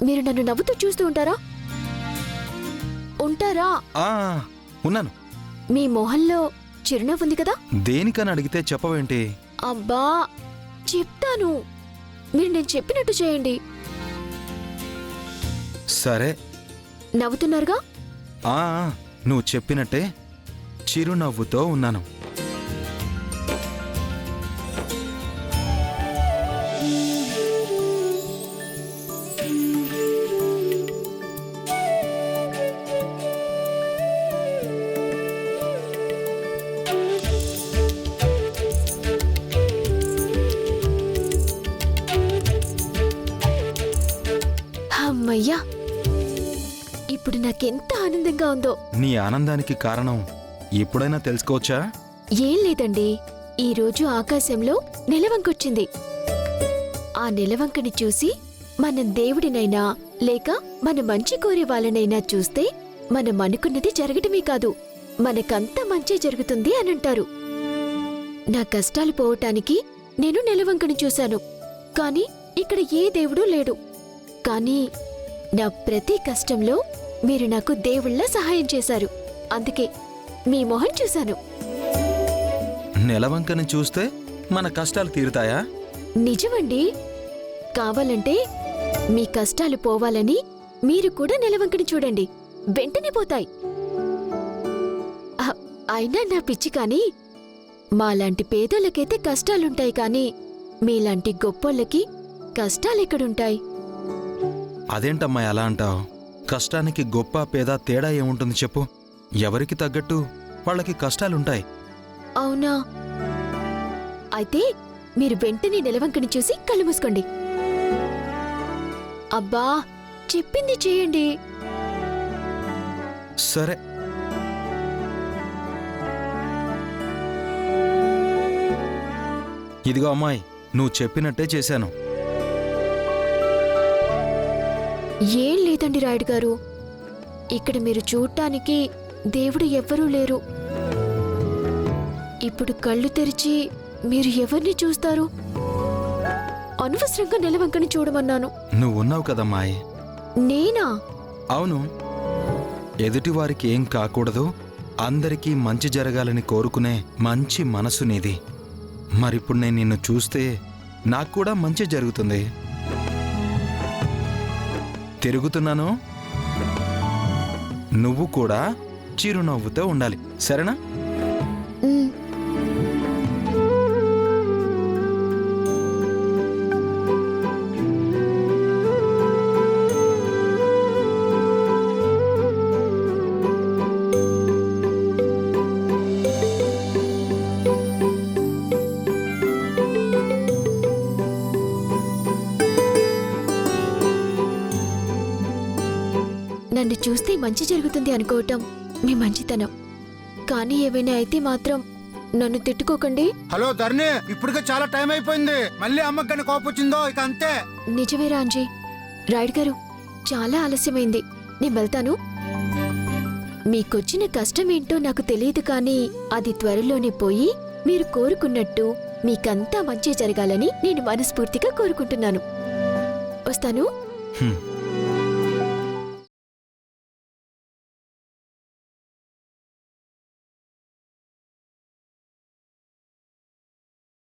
మీరు నన్ను నవ్వుతూ చూస్తూ ఉంటారా? ఉంటారా? ఉన్నాను. మీ మొహంలో చిరునవ్వుంది కదా? దేనికని అడిగితే చెప్పవేంటి? అబ్బా చెప్తాను, మీరు నేను చెప్పినట్టు చేయండి. సరే. నవ్వుతున్నారుగా? నువ్వు చెప్పినట్టే చిరునవ్వుతో ఉన్నాను. అమ్మయ్యా, ఇప్పుడు నాకెంత ఆనందంగా ఉందో. నీ ఆనందానికి కారణం ఎప్పుడైనా తెలుసుకోవచ్చా? ఏం లేదండి, ఈరోజు ఆకాశంలో నెలవంకొచ్చింది. ఆ నెలవంకని చూసి మనం దేవుడినైనా లేక మన మంచి కోరే వాళ్ళనైనా చూస్తే మనం అనుకున్నది జరగటమే కాదు, మనకంత మంచి జరుగుతుంది అనంటారు. నా కష్టాలు పోవటానికి నేను నెలవంకని చూశాను, కాని ఇక్కడ ఏ దేవుడూ లేడు. కానీ నా ప్రతి కష్టంలో మీరు నాకు దేవుళ్ళ సహాయం చేశారు. అందుకే మీ మొహం చూశాను. నెలవంకని చూస్తే మన కష్టాలు తీరుతాయా? నిజమండి. కావాలంటే మీ కష్టాలు పోవాలని మీరు కూడా నెలవంకని చూడండి, వెంటనే పోతాయి. అయినా నా పిచ్చి కాని, మాలాంటి పేదోళ్ళకైతే కష్టాలుంటాయి కాని మీలాంటి గొప్పోళ్ళకి కష్టాలెక్కడుంటాయి? అదేంటమ్మాయి అలా అంటావు? కష్టానికి గొప్ప పేద తేడా ఏముంటుంది చెప్పు? ఎవరికి తగ్గట్టు వాళ్ళకి కష్టాలుంటాయి. అవునా? అయితే మీరు వెంటనే నెలవంకని చూసి కళ్ళు మూసుకోండి. అబ్బా చెప్పింది చేయండి. సరే. ఇదిగో అమ్మాయి, నువ్వు చెప్పినట్టే చేశాను. ఏం లేదండి రాయుడు గారు, ఇక్కడ మీరు చూడటానికి దేవుడు ఎవ్వరూ లేరు. ఇప్పుడు కళ్ళు తెరిచి మీరు ఎవరిని చూస్తారు? అనవసరంగా నెలవంకని చూడమన్నాను. నువ్వున్నావు కదమ్మాయి. నేనా? అవును. ఎదుటివారికి ఏం కాకూడదు, అందరికీ మంచి జరగాలని కోరుకునే మంచి మనసు నీది. మరిప్పుడు నేను నిన్ను చూస్తే నాకు కూడా మంచి జరుగుతుంది. తిరుగుతున్నాను, నువ్వు కూడా చిరునవ్వుతో ఉండాలి, సరేనా? నన్ను చూస్తే మంచి జరుగుతుంది అనుకోవటం మీ మంచితనం. కానీ ఏమైనా అయితే మాత్రం నన్ను తిట్టుకోకండి. హలో ధర్ని, ఇప్పటికే చాలా టైం అయిపోయింది. మళ్ళీ అమ్మకని కోపొచ్చిందో ఇక అంతే. నిజమే రాంజీ. రాయుడు గారు, చాలా ఆలస్యమైంది, నేను వెళ్తాను. మీకొచ్చిన కష్టమేంటో నాకు తెలియదు, కానీ అది త్వరలోనే పోయి మీరు కోరుకున్నట్టు మీకంతా మంచి జరగాలని నేను మనస్ఫూర్తిగా కోరుకుంటున్నాను. వస్తాను.